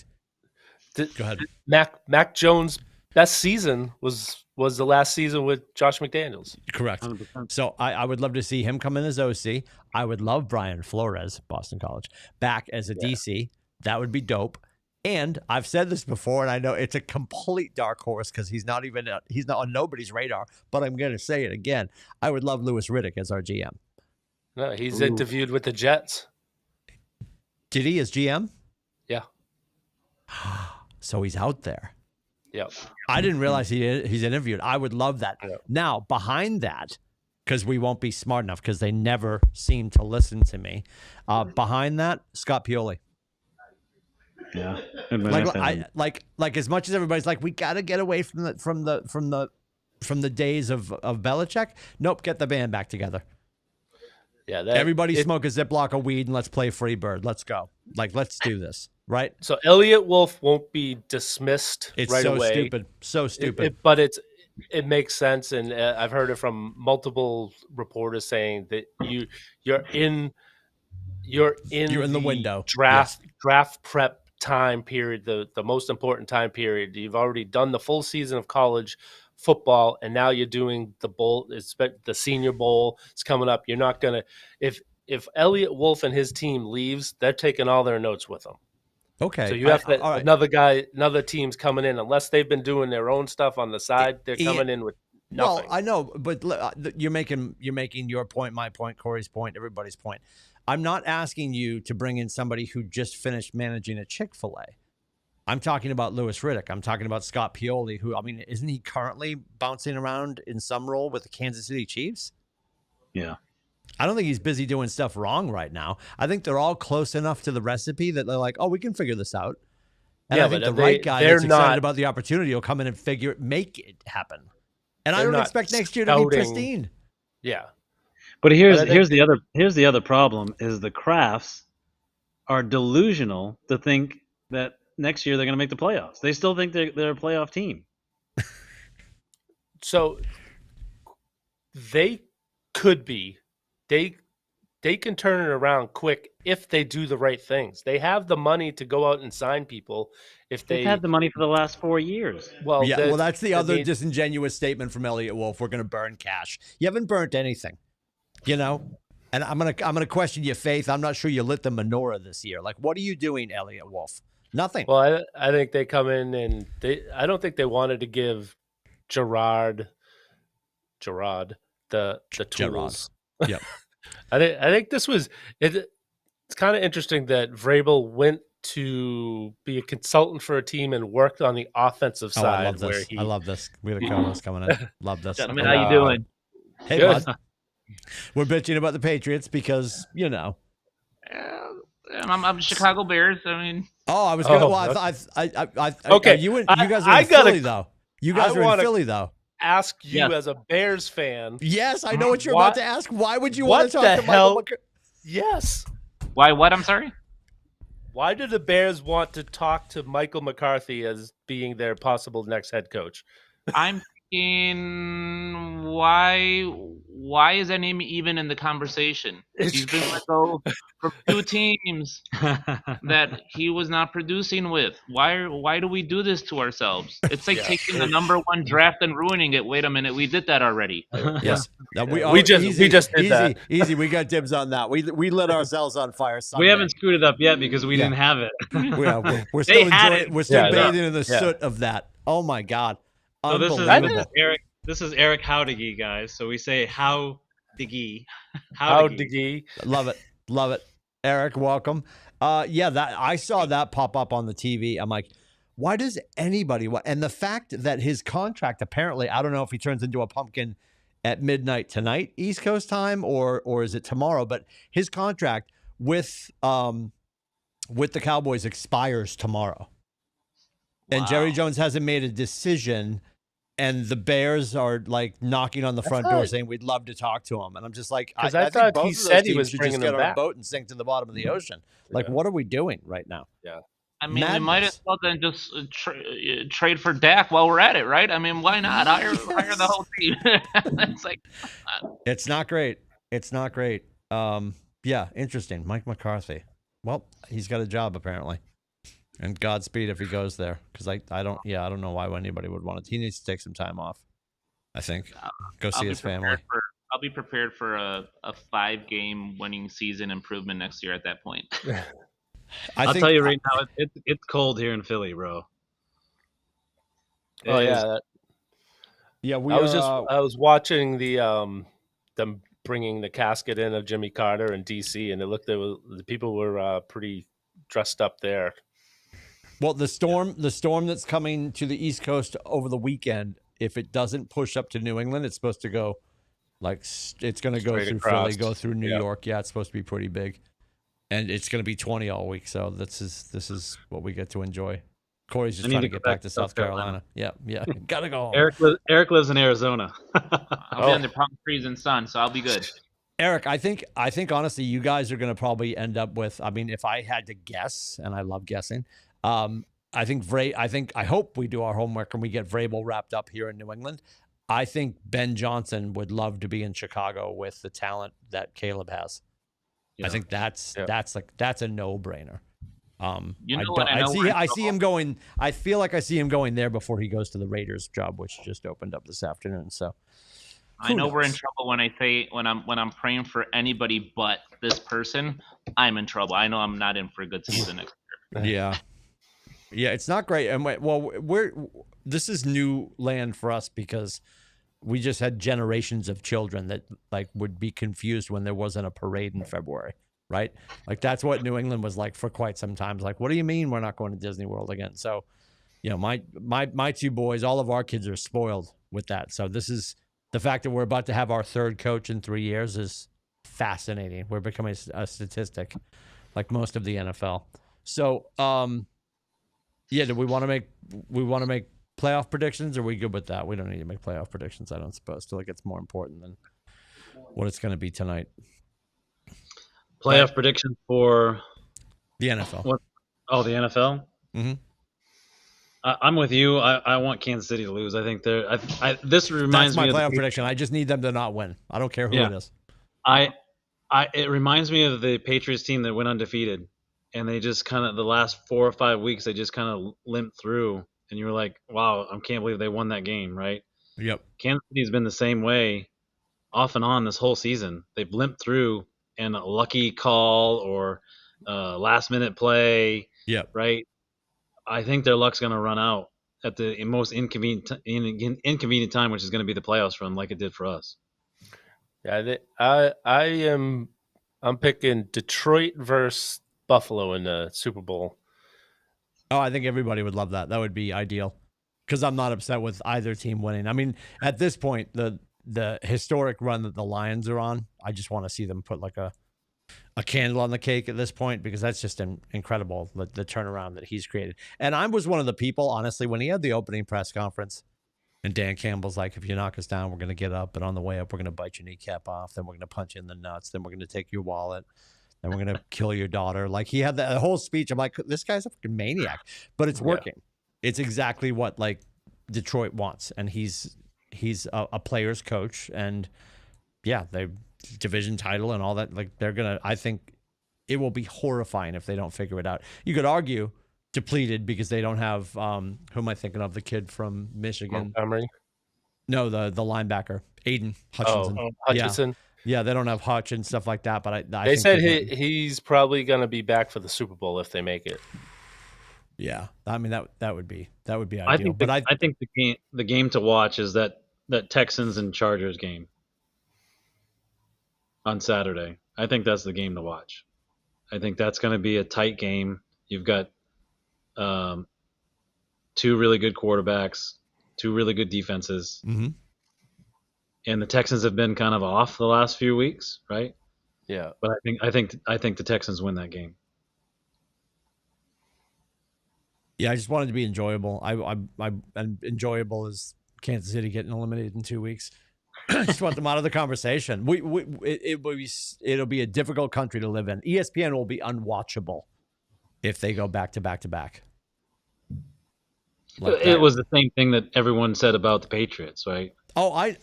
go ahead. Mac Jones' best season was the last season with Josh McDaniels. Correct. 100%. So I would love to see him come in as OC. I would love Brian Flores, Boston College, back as a DC. That would be dope. And I've said this before, and I know it's a complete dark horse because he's not on nobody's radar, but I'm going to say it again. I would love Louis Riddick as our GM. No, he's interviewed with the Jets. Did he as GM? Yeah. So he's out there. Yeah. I didn't realize he's interviewed. I would love that. Yeah. Now, behind that, because we won't be smart enough because they never seem to listen to me. Behind that, Scott Pioli. Yeah. Like as much as everybody's like, we got to get away from the days of Belichick. Nope, get the band back together. Yeah. Everybody smoke a Ziploc of weed and let's play Freebird. Let's go. Let's do this. Right. So Elliot Wolf won't be dismissed It's right so away. stupid. So stupid. But it makes sense, and I've heard it from multiple reporters saying that you're in the window. draft prep time period, the most important time period. You've already done the full season of college football, and now you're doing the bowl. The Senior Bowl is coming up. You're not gonna if Elliot Wolf and his team leaves, they're taking all their notes with them. Okay. So you have right. another team's coming in, unless they've been doing their own stuff on the side. They're coming in with nothing. Well, I know, but you're making your point, my point, Corey's point, everybody's point. I'm not asking you to bring in somebody who just finished managing a Chick-fil-A. I'm talking about Louis Riddick. I'm talking about Scott Pioli, who, isn't he currently bouncing around in some role with the Kansas City Chiefs? Yeah. I don't think he's busy doing stuff wrong right now. I think they're all close enough to the recipe that they're like, oh, we can figure this out. And I think the right guy that's excited about the opportunity will come in and make it happen. And I don't expect next year to be pristine. Yeah. But here's the other problem is the Crafts are delusional to think that next year they're going to make the playoffs. They still think they're a playoff team. So they could be. They can turn it around quick if they do the right things. They have the money to go out and sign people. They've had the money for the last 4 years. Well, that's the other disingenuous statement from Elliot Wolf. We're going to burn cash. You haven't burnt anything, And I'm gonna question your faith. I'm not sure you lit the menorah this year. Like, what are you doing, Elliot Wolf? Nothing. Well, I think they come in and I don't think they wanted to give Gerard the tools. Yep. I think this was it's kind of interesting that Vrabel went to be a consultant for a team and worked on the offensive side. I love this. I love this. We got a co-host coming in. Love this. Gentlemen, how you doing? Hey, Good. bud. We're bitching about the Patriots because I'm Chicago Bears. I mean, Oh, I was gonna. Okay. You guys are in Philly though. You guys are in Philly though. Ask you Yes. as a Bears fan. Yes, I know what you're What- about to ask. Why would you what want to talk the to hell- Michael Yes. why? What? I'm sorry. Why do the Bears want to talk to Michael McCarthy as being their possible next head coach? I'm thinking, why is that name even in the conversation? He's been let go from 2 teams that he was not producing with. Why do we do this to ourselves? It's like taking the #1 draft and ruining it. Wait a minute, we did that already. Yes, We just did that. Easy. We got dibs on that. We lit ourselves on fire. Sunday. We haven't screwed it up yet because we didn't have it. We're still had enjoying. it. We're still Yeah, bathing in the soot of that. Oh my god. So this Unbelievable. This is Eric Howdiggy, guys. So we say Howdiggy. Howdiggy. Love it. Eric, welcome. That I saw that pop up on the TV. I'm like, why does anybody want? And the fact that his contract apparently, I don't know if he turns into a pumpkin at midnight tonight, East Coast time, or is it tomorrow? But his contract with the Cowboys expires tomorrow. And Jerry Jones hasn't made a decision, and the Bears are like knocking on the front door saying we'd love to talk to him. And I'm just like, I thought think both he of those said he teams was should bringing just get them on a back. boat and sink to the bottom of the ocean. Like, what are we doing right now? Yeah. I mean, we might as well then just trade for Dak while we're at it, right? I mean, why not hire the whole team? It's like, it's not great. It's not great. Yeah, interesting. Mike McCarthy. Well, he's got a job apparently, and Godspeed if he goes there. Because I don't know why anybody would want it. He needs to take some time off. I think go see his family. I'll be prepared for a 5-game winning season improvement next year at that point. I'll tell you right now, it's cold here in Philly, bro. Yeah. Yeah, I was watching them bringing the casket in of Jimmy Carter in DC, and the people were pretty dressed up there. Well, the storm that's coming to the East Coast over the weekend, if it doesn't push up to New England, it's supposed to go it's going to go through Philly, go through New York. Yeah, it's supposed to be pretty big. And it's going to be 20 all week, so this is what we get to enjoy. Corey's just trying to get back to South Carolina. Yeah, gotta go home. Eric lives in Arizona. I'll be under palm trees and sun, so I'll be good. Eric, I think honestly, you guys are going to probably end up with. I mean, if I had to guess, and I love guessing, I hope we do our homework and we get Vrabel wrapped up here in New England. I think Ben Johnson would love to be in Chicago with the talent that Caleb has. Yeah. I think that's a no-brainer. I see him going. I feel like I see him going there before he goes to the Raiders job, which just opened up this afternoon. So I know we're in trouble when I'm praying for anybody but this person. I'm in trouble. I know I'm not in for a good season next year. Yeah, it's not great. And this is new land for us because we just had generations of children that like would be confused when there wasn't a parade in February, right? Like that's what New England was like for quite some time. Like, what do you mean we're not going to Disney World again? So, my two boys, all of our kids are spoiled with that. So this is the fact that we're about to have our third coach in 3 years is fascinating. We're becoming a statistic, like most of the NFL. So, do we want to make playoff predictions? Or are we good with that? We don't need to make playoff predictions, I don't suppose. I feel like it's more important than what it's going to be tonight. Playoff predictions for the NFL. What? Oh, the NFL. Mm-hmm. I'm with you. I want Kansas City to lose. I think this reminds me of my playoff prediction. I just need them to not win. I don't care who it is. It reminds me of the Patriots team that went undefeated, and they just kind of the last 4 or 5 weeks they just kind of limped through, and you were like, "Wow, I can't believe they won that game!" Right? Yep. Kansas City's been the same way, off and on this whole season. They've limped through, and a lucky call or last minute play. Yep. Right. I think their luck's going to run out at the most inconvenient time, which is going to be the playoffs for them, like it did for us. Yeah, I'm picking Detroit versus Buffalo in the Super Bowl. Oh, I think everybody would love that. That would be ideal because I'm not upset with either team winning. I mean, at this point, the historic run that the Lions are on, I just want to see them put like a candle on the cake at this point because that's just incredible, the turnaround that he's created. And I was one of the people, honestly, when he had the opening press conference and Dan Campbell's like, if you knock us down, we're going to get up. And on the way up, we're going to bite your kneecap off. Then we're going to punch you in the nuts. Then we're going to take your wallet. Then we're going to kill your daughter. Like he had the whole speech. I'm like, this guy's a fucking maniac, but it's working. Yeah. It's exactly what like Detroit wants. And he's a player's coach. And yeah, they division title and all that. Like I think it will be horrifying if they don't figure it out. You could argue depleted because they don't have who am I thinking of? The kid from Michigan. Montgomery? No, the linebacker, Aiden Hutchinson. Oh, Hutchinson. Yeah, they don't have Hutch and stuff like that. But I they said he's probably going to be back for the Super Bowl if they make it. Yeah, I mean that would be ideal. I think the game to watch is that Texans and Chargers game on Saturday. I think that's the game to watch. I think that's going to be a tight game. You've got two really good quarterbacks, two really good defenses. Mm-hmm. and the Texans have been kind of off the last few weeks, right? Yeah. But I think the Texans win that game. Yeah, I just wanted to be enjoyable. And enjoyable is Kansas City getting eliminated in 2 weeks. I just want them out of the conversation. It'll be a difficult country to live in. ESPN will be unwatchable if they go back to back to back. It was the same thing that everyone said about the Patriots, right? I'm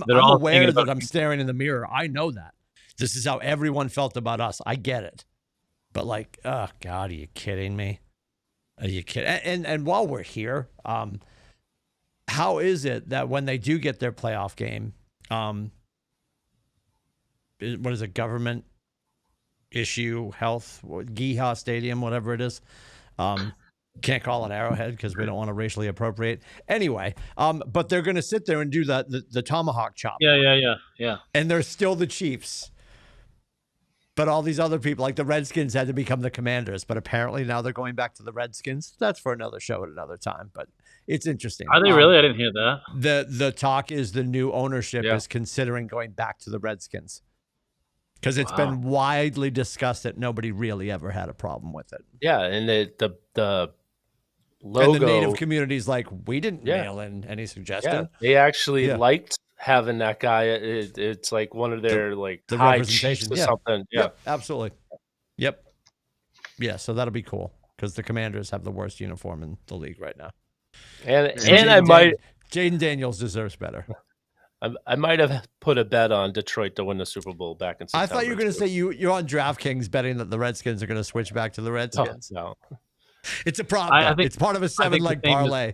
They're all aware thinking that about- I'm staring in the mirror. I know that. This is how everyone felt about us. I get it. But like, oh God, are you kidding me? Are you kidding? And while we're here, how is it that when they do get their playoff game, what is it, government issue, health, Giha Stadium, whatever it is, can't call it Arrowhead because we don't want to racially appropriate. Anyway, but they're going to sit there and do the tomahawk chop. Yeah. And they're still the Chiefs. But all these other people, like the Redskins, had to become the Commanders. But apparently now they're going back to the Redskins. That's for another show at another time. But it's interesting. Are they really? I didn't hear that. The talk is the new ownership Yeah. is considering going back to the Redskins. Because it's Wow. been widely discussed that nobody really ever had a problem with it. Yeah, and the logo. And the native community's like, we didn't Yeah. mail in any suggestion. Yeah, they actually Yeah. liked having that guy. It's like one of their the high representation, chiefs or yeah. something. Yeah. Yep, absolutely. Yep. Yeah, so that'll be cool because the Commanders have the worst uniform in the league right now. And Jaden Jaden Daniels deserves better. I might have put a bet on Detroit to win the Super Bowl back in I September. thought you were going to say you're on DraftKings betting that the Redskins are going to switch back to the Redskins. No. It's a prop. I bet. think- It's part of a I think 7-leg the same is- parlay.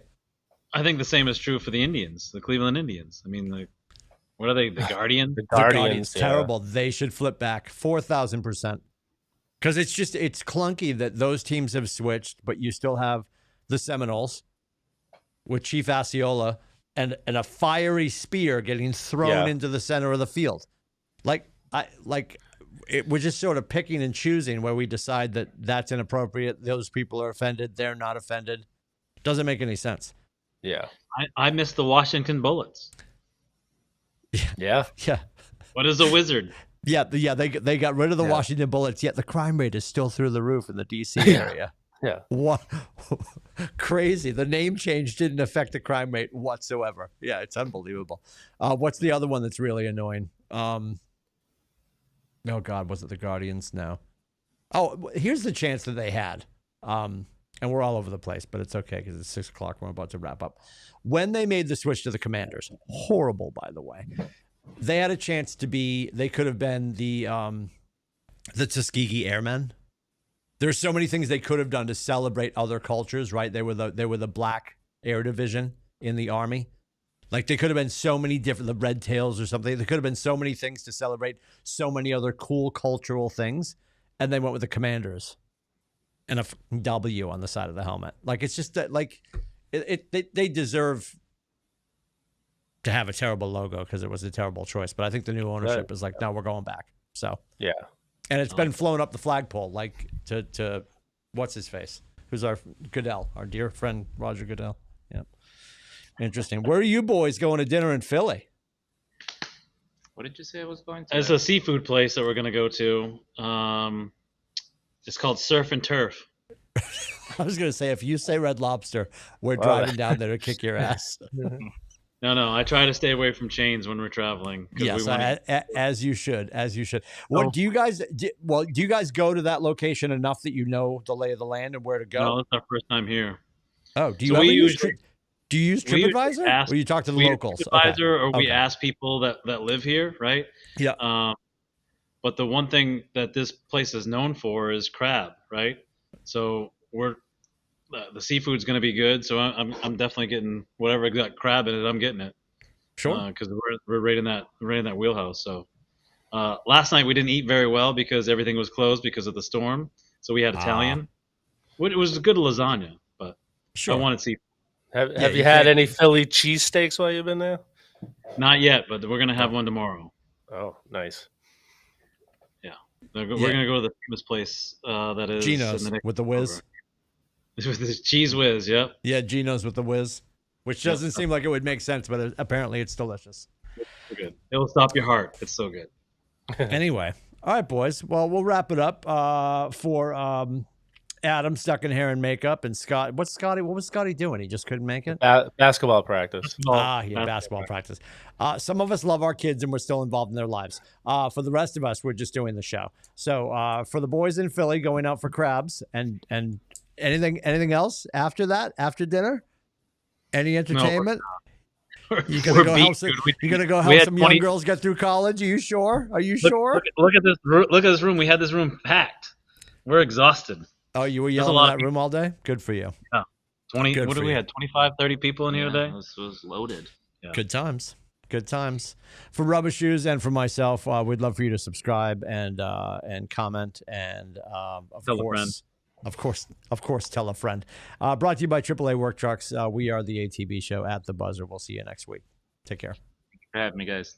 I think the same is true for the Indians, the Cleveland Indians. I mean, what are they? The Guardian? The The Guardians, Guardians, terrible. They should flip back 4,000%. Because it's clunky that those teams have switched, but you still have the Seminoles with Chief Osceola and a fiery spear getting thrown into the center of the field. We're just sort of picking and choosing where we decide that that's inappropriate. Those people are offended. They're not offended. Doesn't make any sense. Yeah. I miss the Washington Bullets. Yeah. Yeah. What is a wizard? Yeah, they got rid of the Yeah. Washington Bullets, yet the crime rate is still through the roof in the DC area. Yeah. What crazy. The name change didn't affect the crime rate whatsoever. Yeah, it's unbelievable. What's the other one that's really annoying? Oh God, was it the Guardians? No. Oh, here's the chance that they had. And we're all over the place, but it's okay because it's 6 o'clock. We're about to wrap up. When they made the switch to the Commanders, horrible, by the way. They had a chance to be. They could have been the Tuskegee Airmen. There's so many things they could have done to celebrate other cultures, right? They were the Black Air Division in the Army. Like they could have been so many different, the Red Tails or something. There could have been so many things to celebrate so many other cool cultural things, and they went with the Commanders and a W on the side of the helmet. Like it's just that, like they deserve to have a terrible logo because it was a terrible choice. But I think the new ownership is like, no, we're going back. So Yeah. and it's been flown up the flagpole, like to what's his face, who's our Goodell, our dear friend Roger Goodell. Yep. Interesting. Where are you boys going to dinner in Philly? What did you say I was going to? It's a seafood place that we're going to go to. It's called Surf and Turf. I was going to say, if you say Red Lobster, we're driving down there to kick your ass. No, I try to stay away from chains when we're traveling. Yes, as you should, as you should. What do you guys? Do you guys go to that location enough that you know the lay of the land and where to go? No, it's our first time here. Oh, do you So ever we use? usually- Do you use we usually TripAdvisor, ask- or you talk to the we locals? TripAdvisor, or we Okay. ask people that live here, right? Yeah. But the one thing that this place is known for is crab, right? So the seafood's going to be good. So I'm definitely getting whatever got crab in it. I'm getting it. Sure. Because we're right in that wheelhouse. So last night we didn't eat very well because everything was closed because of the storm. So we had Italian. It was a good lasagna, but Sure. I wanted seafood. Have you you had can't- any Philly cheesesteaks while you've been there? Not yet, but we're gonna have one tomorrow. Oh, nice. We're gonna go to the famous place that is Geno's in the next with the whiz. with the cheese whiz. Yep. Yeah, Geno's with the whiz, which doesn't seem like it would make sense, but apparently it's delicious. So good. It will stop your heart. It's so good. Anyway, all right, boys. Well, we'll wrap it up for Adam stuck in hair and makeup and Scott. What was Scotty doing? He just couldn't make it. Basketball practice. Basketball practice. Some of us love our kids and we're still involved in their lives. For the rest of us, we're just doing the show. So for the boys in Philly, going out for crabs and anything else after that, after dinner, any entertainment. You gonna go help some young girls get through college? Are you sure? Sure? Look at this. Look at this room. We had this room packed. We're exhausted. Oh, you were yelling in that room all day? Good for you. Yeah. 20. What did we had? 25, 30 people in here today. This was loaded. Yeah. Good times. For Rubber Shoes and for myself, we'd love for you to subscribe and comment and of course, tell a friend. Brought to you by AAA Work Trucks. We are the ATB Show at the Buzzer. We'll see you next week. Take care. Thank you for having me, guys.